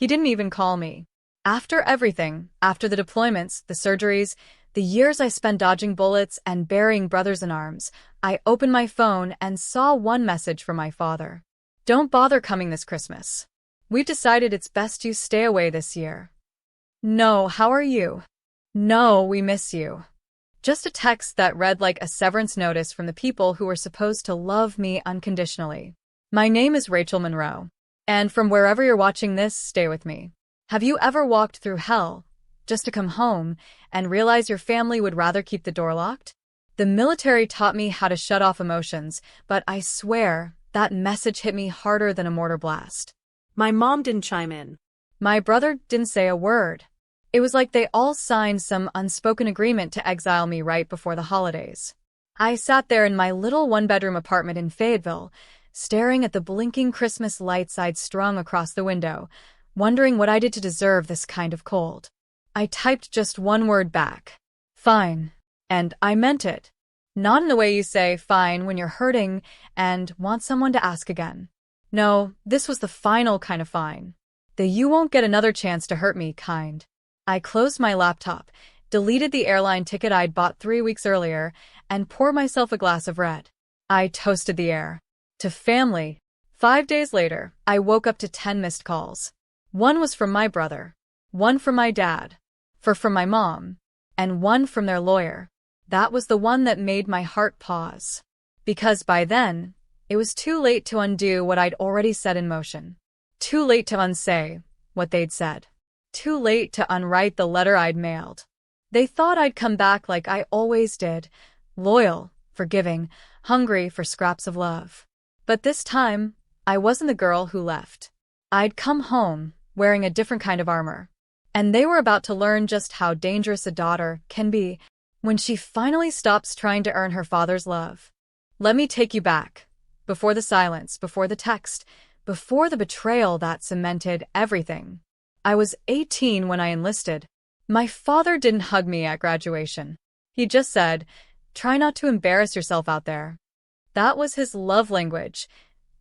He didn't even call me. After everything, after the deployments, the surgeries, the years I spent dodging bullets and burying brothers in arms, I opened my phone and saw one message from my father. Don't bother coming this Christmas. We've decided it's best you stay away this year. No, how are you? No, we miss you. Just a text that read like a severance notice from the people who were supposed to love me unconditionally. My name is Rachel Monroe. And from wherever you're watching this, stay with me. Have you ever walked through hell just to come home and realize your family would rather keep the door locked? The military taught me how to shut off emotions, but I swear that message hit me harder than a mortar blast. My mom didn't chime in. My brother didn't say a word. It was like they all signed some unspoken agreement to exile me right before the holidays. I sat there in my little one-bedroom apartment in Fayetteville, staring at the blinking Christmas lights I'd strung across the window, wondering what I did to deserve this kind of cold. I typed just one word back. Fine. And I meant it. Not in the way you say fine when you're hurting and want someone to ask again. No, this was the final kind of fine. The you won't get another chance to hurt me kind. I closed my laptop, deleted the airline ticket I'd bought 3 weeks earlier, and poured myself a glass of red. I toasted the air. To family. 5 days later, I woke up to 10 missed calls. One was from my brother, one from my dad, from my mom, and one from their lawyer. That was the one that made my heart pause. Because by then, it was too late to undo what I'd already set in motion. Too late to unsay what they'd said. Too late to unwrite the letter I'd mailed. They thought I'd come back like I always did, loyal, forgiving, hungry for scraps of love. But this time, I wasn't the girl who left. I'd come home, wearing a different kind of armor. And they were about to learn just how dangerous a daughter can be when she finally stops trying to earn her father's love. Let me take you back. Before the silence, before the text, before the betrayal that cemented everything. I was 18 when I enlisted. My father didn't hug me at graduation. He just said, "Try not to embarrass yourself out there." That was his love language,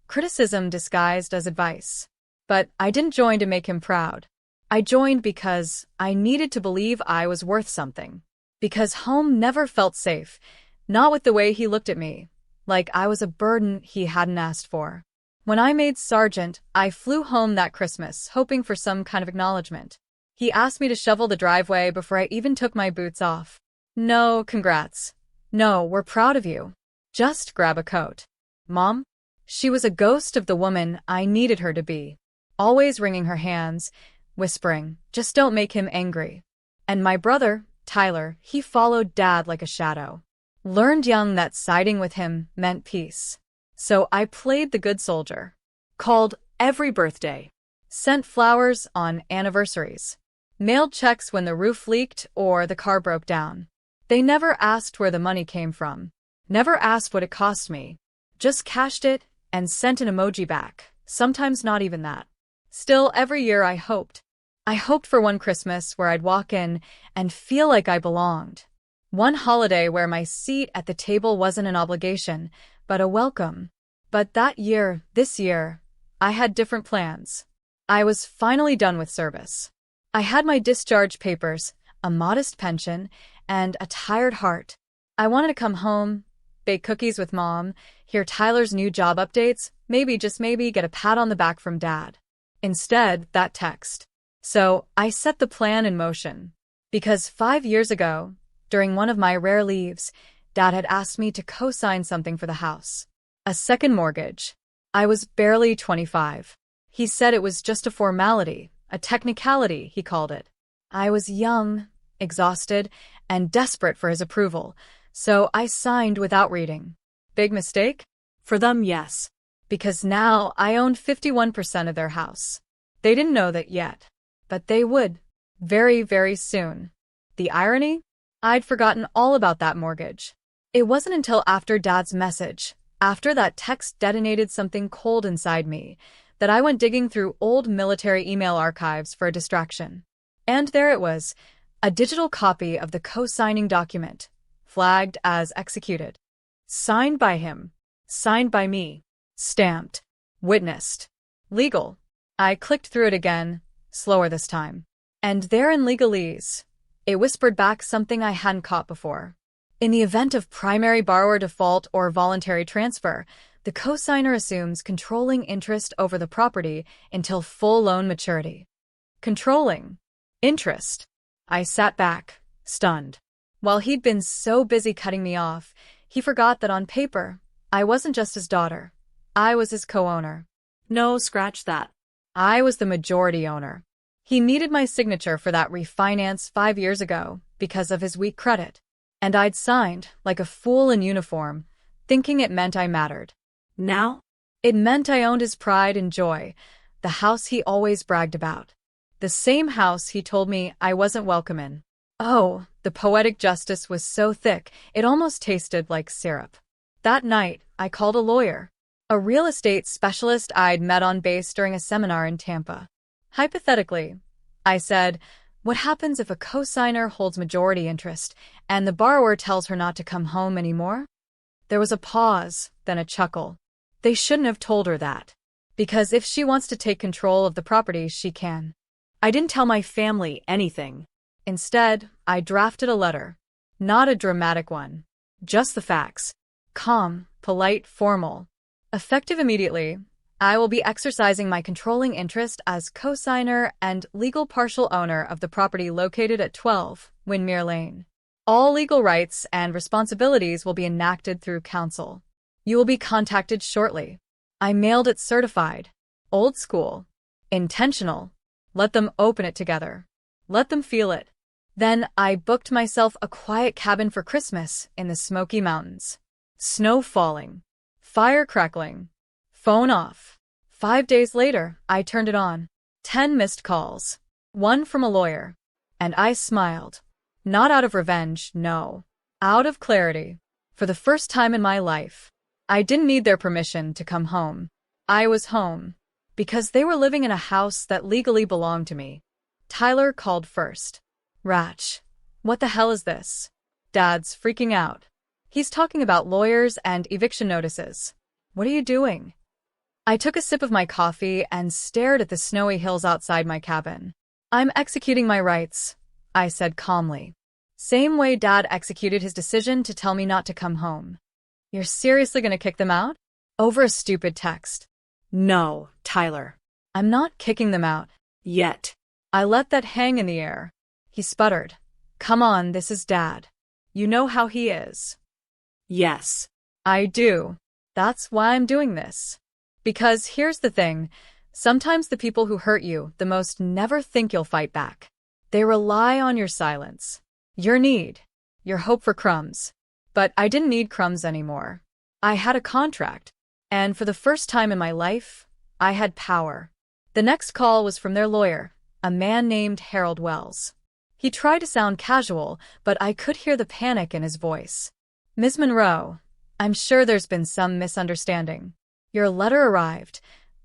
criticism disguised as advice. But I didn't join to make him proud. I joined because I needed to believe I was worth something. Because home never felt safe, not with the way he looked at me, like I was a burden he hadn't asked for. When I made sergeant, I flew home that Christmas, hoping for some kind of acknowledgement. He asked me to shovel the driveway before I even took my boots off. No, congrats. No, we're proud of you. Just grab a coat. Mom? She was a ghost of the woman I needed her to be. Always wringing her hands, whispering, "Just don't make him angry." And my brother, Tyler, he followed Dad like a shadow. Learned young that siding with him meant peace. So I played the good soldier. Called every birthday. Sent flowers on anniversaries. Mailed checks when the roof leaked or the car broke down. They never asked where the money came from. Never asked what it cost me. Just cashed it and sent an emoji back. Sometimes not even that. Still, every year I hoped. I hoped for one Christmas where I'd walk in and feel like I belonged. One holiday where my seat at the table wasn't an obligation, but a welcome. But that year, this year, I had different plans. I was finally done with service. I had my discharge papers, a modest pension, and a tired heart. I wanted to come home, bake cookies with Mom, hear Tyler's new job updates, maybe, just maybe, get a pat on the back from Dad. Instead, that text. So, I set the plan in motion. Because 5 years ago, during one of my rare leaves, Dad had asked me to co-sign something for the house. A second mortgage. I was barely 25. He said it was just a formality, a technicality, he called it. I was young, exhausted, and desperate for his approval, so I signed without reading. Big mistake? For them, yes. Because now I owned 51% of their house. They didn't know that yet, but they would. Very, very soon. The irony? I'd forgotten all about that mortgage. It wasn't until after Dad's message, after that text detonated something cold inside me, that I went digging through old military email archives for a distraction. And there it was, a digital copy of the co-signing document, flagged as executed. Signed by him. Signed by me. Stamped. Witnessed. Legal. I clicked through it again, slower this time. And there in legalese, it whispered back something I hadn't caught before. In the event of primary borrower default or voluntary transfer, the cosigner assumes controlling interest over the property until full loan maturity. Controlling interest. I sat back, stunned. While he'd been so busy cutting me off, he forgot that on paper, I wasn't just his daughter. I was his co-owner. No, scratch that. I was the majority owner. He needed my signature for that refinance 5 years ago because of his weak credit. And I'd signed, like a fool in uniform, thinking it meant I mattered. Now? It meant I owned his pride and joy, the house he always bragged about. The same house he told me I wasn't welcome in. Oh, the poetic justice was so thick, it almost tasted like syrup. That night, I called a lawyer, a real estate specialist I'd met on base during a seminar in Tampa. Hypothetically, I said, what happens if a cosigner holds majority interest and the borrower tells her not to come home anymore? There was a pause, then a chuckle. They shouldn't have told her that. Because if she wants to take control of the property, she can. I didn't tell my family anything. Instead, I drafted a letter. Not a dramatic one. Just the facts. Calm, polite, formal. Effective immediately, I will be exercising my controlling interest as cosigner and legal partial owner of the property located at 12 Windmere Lane. All legal rights and responsibilities will be enacted through counsel. You will be contacted shortly. I mailed it certified. Old school. Intentional. Let them open it together. Let them feel it. Then I booked myself a quiet cabin for Christmas in the Smoky Mountains. Snow falling. Fire crackling. Phone off. 5 days later, I turned it on. 10 missed calls. 1 from a lawyer. And I smiled. Not out of revenge, no. Out of clarity. For the first time in my life, I didn't need their permission to come home. I was home. Because they were living in a house that legally belonged to me. Tyler called first. Ratch. What the hell is this? Dad's freaking out. He's talking about lawyers and eviction notices. What are you doing? I took a sip of my coffee and stared at the snowy hills outside my cabin. I'm executing my rights, I said calmly. Same way Dad executed his decision to tell me not to come home. You're seriously gonna kick them out? Over a stupid text. No, Tyler. I'm not kicking them out. Yet. I let that hang in the air. He sputtered. Come on, this is Dad. You know how he is. Yes. I do. That's why I'm doing this. Because here's the thing. Sometimes the people who hurt you the most never think you'll fight back. They rely on your silence. Your need. Your hope for crumbs. But I didn't need crumbs anymore. I had a contract. And for the first time in my life, I had power. The next call was from their lawyer, a man named Harold Wells. He tried to sound casual, but I could hear the panic in his voice. Ms. Monroe, I'm sure there's been some misunderstanding. Your letter arrived,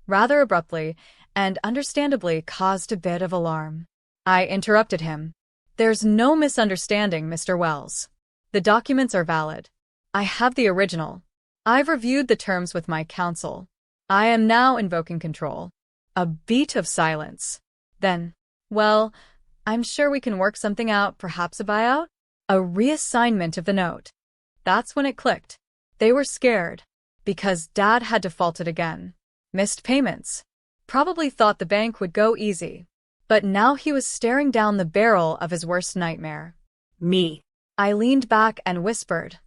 rather abruptly, and understandably caused a bit of alarm. I interrupted him. There's no misunderstanding, Mr. Wells. The documents are valid. I have the original. I've reviewed the terms with my counsel. I am now invoking control. A beat of silence. Then, well, I'm sure we can work something out, perhaps a buyout? A reassignment of the note. That's when it clicked. They were scared. Because Dad had defaulted again. Missed payments. Probably thought the bank would go easy. But now he was staring down the barrel of his worst nightmare. Me. I leaned back and whispered,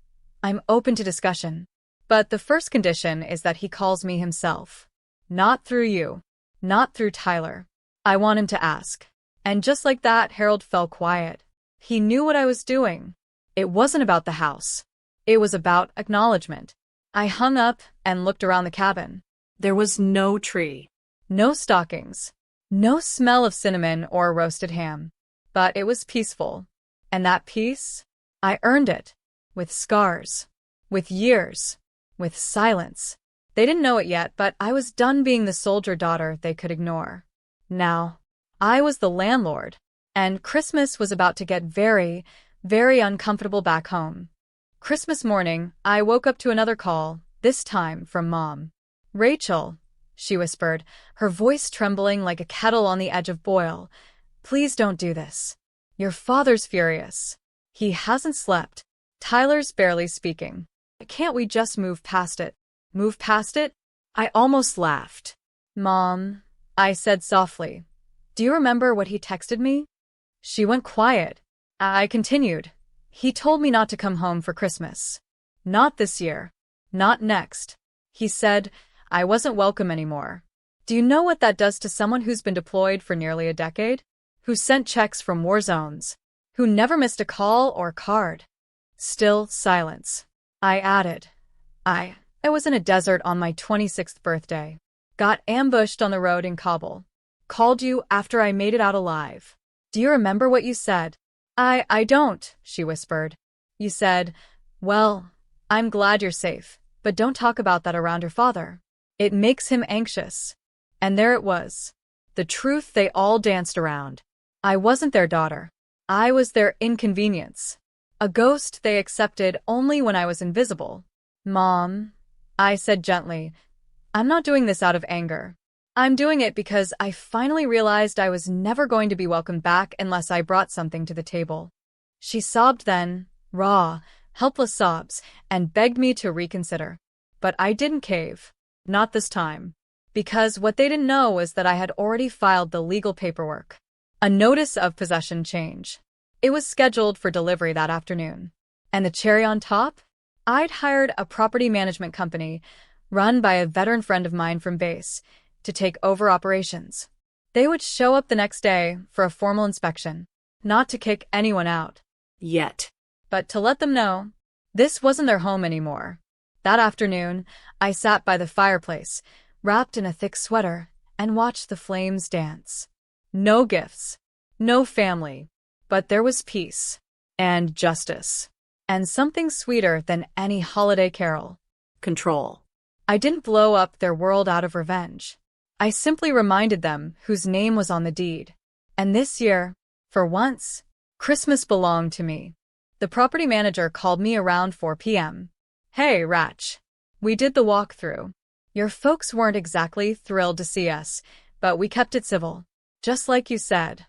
I'm open to discussion. But the first condition is that he calls me himself. Not through you. Not through Tyler. I want him to ask. And just like that, Harold fell quiet. He knew what I was doing. It wasn't about the house. It was about acknowledgement. I hung up and looked around the cabin. There was no tree. No stockings. No smell of cinnamon or roasted ham. But it was peaceful. And that peace? I earned it. With scars. With years. With silence. They didn't know it yet, but I was done being the soldier daughter they could ignore. Now, I was the landlord. And Christmas was about to get very, very uncomfortable back home. Christmas morning, I woke up to another call, this time from Mom. Rachel. she whispered, her voice trembling like a kettle on the edge of boil. Please don't do this. Your father's furious. He hasn't slept. Tyler's barely speaking. Can't we just move past it? Move past it? I almost laughed. Mom, I said softly. Do you remember what he texted me? She went quiet. I continued. He told me not to come home for Christmas. Not this year. Not next. He said I wasn't welcome anymore. Do you know what that does to someone who's been deployed for nearly a decade? Who sent checks from war zones? Who never missed a call or card? Still silence. I added. I was in a desert on my 26th birthday. Got ambushed on the road in Kabul. Called you after I made it out alive. Do you remember what you said? I don't, she whispered. You said, well, I'm glad you're safe, but don't talk about that around your father. It makes him anxious. And there it was. The truth they all danced around. I wasn't their daughter. I was their inconvenience. A ghost they accepted only when I was invisible. Mom, I said gently, I'm not doing this out of anger. I'm doing it because I finally realized I was never going to be welcomed back unless I brought something to the table. She sobbed then, raw, helpless sobs, and begged me to reconsider. But I didn't cave. Not this time. Because what they didn't know was that I had already filed the legal paperwork. A notice of possession change. It was scheduled for delivery that afternoon. And the cherry on top? I'd hired a property management company, run by a veteran friend of mine from base, to take over operations. They would show up the next day for a formal inspection, not to kick anyone out. Yet. But to let them know, this wasn't their home anymore. That afternoon, I sat by the fireplace, wrapped in a thick sweater, and watched the flames dance. No gifts, no family, but there was peace, and justice, and something sweeter than any holiday carol. Control. I didn't blow up their world out of revenge. I simply reminded them whose name was on the deed. And this year, for once, Christmas belonged to me. The property manager called me around 4 p.m. Hey, Ratch. We did the walkthrough. Your folks weren't exactly thrilled to see us, but we kept it civil, just like you said.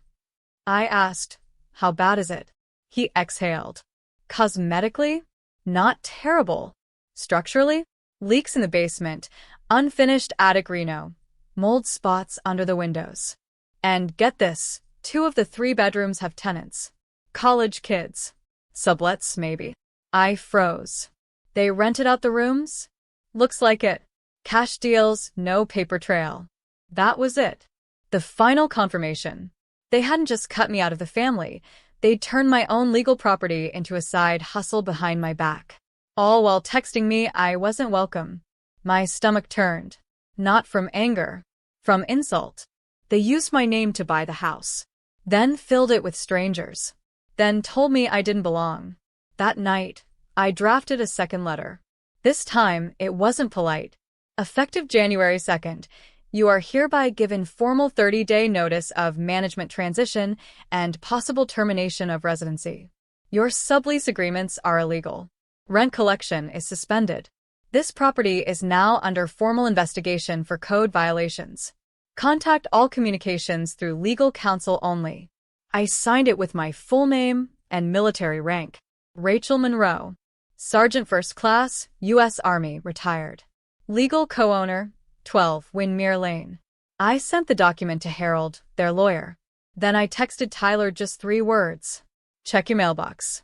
I asked, how bad is it? He exhaled. Cosmetically? Not terrible. Structurally? Leaks in the basement, unfinished attic reno, mold spots under the windows. And get this, 2 of the 3 bedrooms have tenants. College kids. Sublets, maybe. I froze. They rented out the rooms? Looks like it. Cash deals, no paper trail. That was it. The final confirmation. They hadn't just cut me out of the family, they'd turned my own legal property into a side hustle behind my back. All while texting me I wasn't welcome. My stomach turned. Not from anger. From insult. They used my name to buy the house. Then filled it with strangers. Then told me I didn't belong. That night, I drafted a second letter. This time, it wasn't polite. Effective January 2nd, you are hereby given formal 30-day notice of management transition and possible termination of residency. Your sublease agreements are illegal. Rent collection is suspended. This property is now under formal investigation for code violations. Contact all communications through legal counsel only. I signed it with my full name and military rank. Rachel Monroe. Sergeant First Class, U.S. Army, retired. Legal co-owner, 12 Windmere Lane. I sent the document to Harold, their lawyer. Then I texted Tyler just 3 words. Check your mailbox.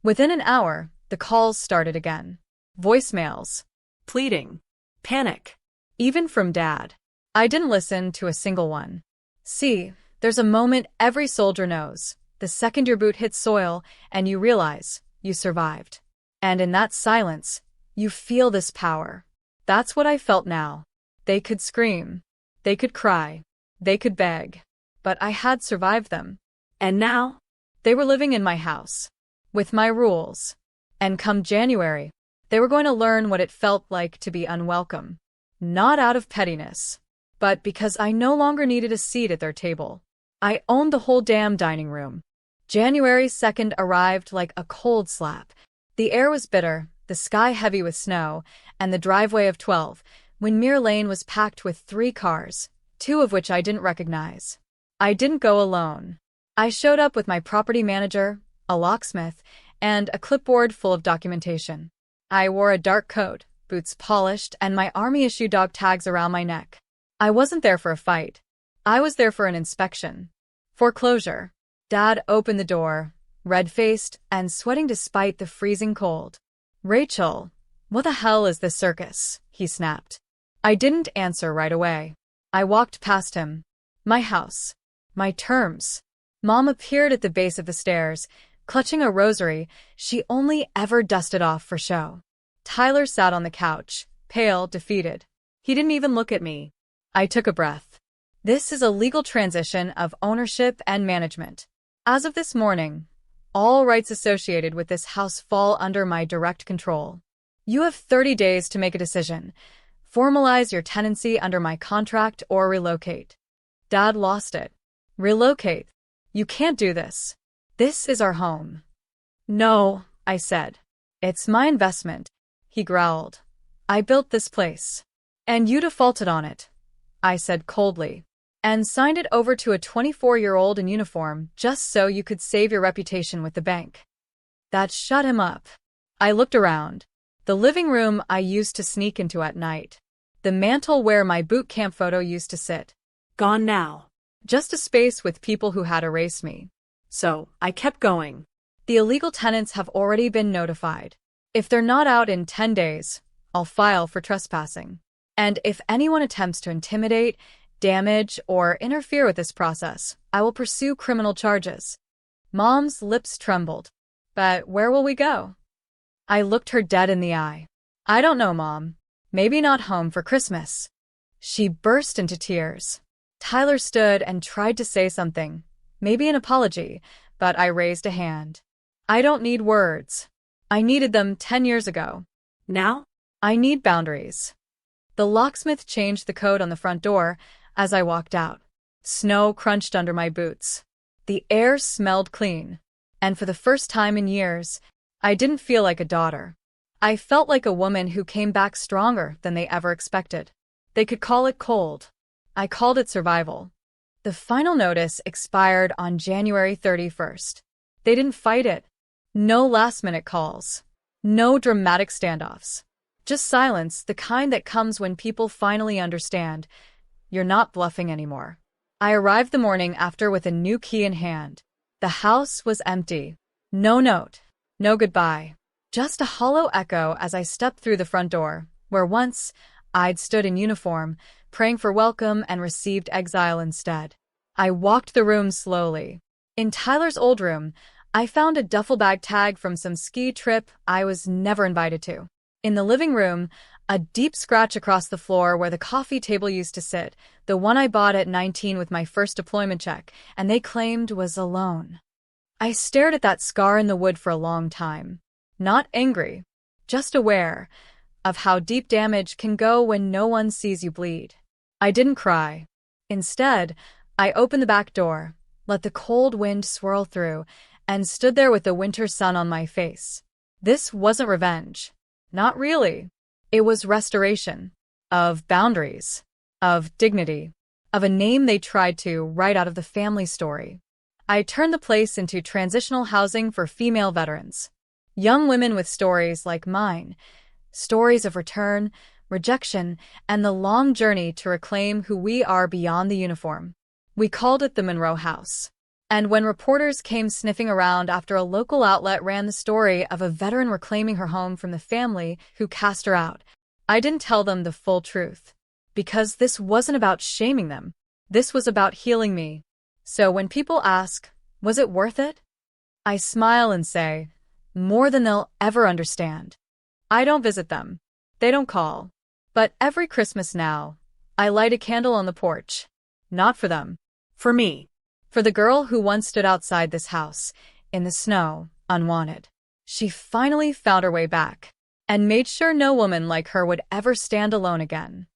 Within an hour, the calls started again. Voicemails. Pleading. Panic. Even from Dad. I didn't listen to a single one. See, there's a moment every soldier knows. The second your boot hits soil and you realize you survived. And in that silence, you feel this power. That's what I felt now. They could scream. They could cry. They could beg. But I had survived them. And now? They were living in my house. With my rules. And come January, they were going to learn what it felt like to be unwelcome. Not out of pettiness, but because I no longer needed a seat at their table. I owned the whole damn dining room. January 2nd arrived like a cold slap. The air was bitter, the sky heavy with snow, and the driveway of 12, Windmere Lane was packed with 3 cars, 2 of which I didn't recognize. I didn't go alone. I showed up with my property manager, a locksmith, and a clipboard full of documentation. I wore a dark coat, boots polished, and my army-issue dog tags around my neck. I wasn't there for a fight. I was there for an inspection. Foreclosure. Dad opened the door, red-faced and sweating despite the freezing cold. "Rachel, what the hell is this circus?" he snapped. I didn't answer right away. I walked past him. My house. My terms. Mom appeared at the base of the stairs, clutching a rosary she only ever dusted off for show. Tyler sat on the couch, pale, defeated. He didn't even look at me. I took a breath. This is a legal transition of ownership and management. As of this morning, all rights associated with this house fall under my direct control. You have 30 days to make a decision. Formalize your tenancy under my contract or relocate. Dad lost it. Relocate. You can't do this. This is our home. No, I said. It's my investment, he growled. I built this place. And you defaulted on it, I said coldly. And signed it over to a 24-year-old in uniform just so you could save your reputation with the bank. That shut him up. I looked around. The living room I used to sneak into at night. The mantel where my boot camp photo used to sit. Gone now. Just a space with people who had erased me. So, I kept going. The illegal tenants have already been notified. If they're not out in 10 days, I'll file for trespassing. And if anyone attempts to intimidate, damage, or interfere with this process, I will pursue criminal charges. Mom's lips trembled. But where will we go? I looked her dead in the eye. I don't know, Mom. Maybe not home for Christmas. She burst into tears. Tyler stood and tried to say something, maybe an apology, but I raised a hand. I don't need words. I needed them 10 years ago. Now? I need boundaries. The locksmith changed the code on the front door as I walked out. Snow crunched under my boots. The air smelled clean. And for the first time in years, I didn't feel like a daughter. I felt like a woman who came back stronger than they ever expected. They could call it cold. I called it survival. The final notice expired on January 31st. They didn't fight it. No last-minute calls. No dramatic standoffs. Just silence, the kind that comes when people finally understand. You're not bluffing anymore. I arrived the morning after with a new key in hand. The house was empty. No note. No goodbye. Just a hollow echo as I stepped through the front door, where once I'd stood in uniform, praying for welcome and received exile instead. I walked the room slowly. In Tyler's old room, I found a duffel bag tag from some ski trip I was never invited to. In the living room, a deep scratch across the floor where the coffee table used to sit, the one I bought at 19 with my first deployment check, and they claimed was alone. I stared at that scar in the wood for a long time. Not angry, just aware of how deep damage can go when no one sees you bleed. I didn't cry. Instead, I opened the back door, let the cold wind swirl through, and stood there with the winter sun on my face. This wasn't revenge. Not really. It was restoration. Of boundaries. Of dignity. Of a name they tried to write out of the family story. I turned the place into transitional housing for female veterans. Young women with stories like mine. Stories of return, rejection, and the long journey to reclaim who we are beyond the uniform. We called it the Monroe House. And when reporters came sniffing around after a local outlet ran the story of a veteran reclaiming her home from the family who cast her out, I didn't tell them the full truth. Because this wasn't about shaming them. This was about healing me. So when people ask, was it worth it? I smile and say, more than they'll ever understand. I don't visit them. They don't call. But every Christmas now, I light a candle on the porch. Not for them. For me. For the girl who once stood outside this house, in the snow, unwanted. She finally found her way back, and made sure no woman like her would ever stand alone again.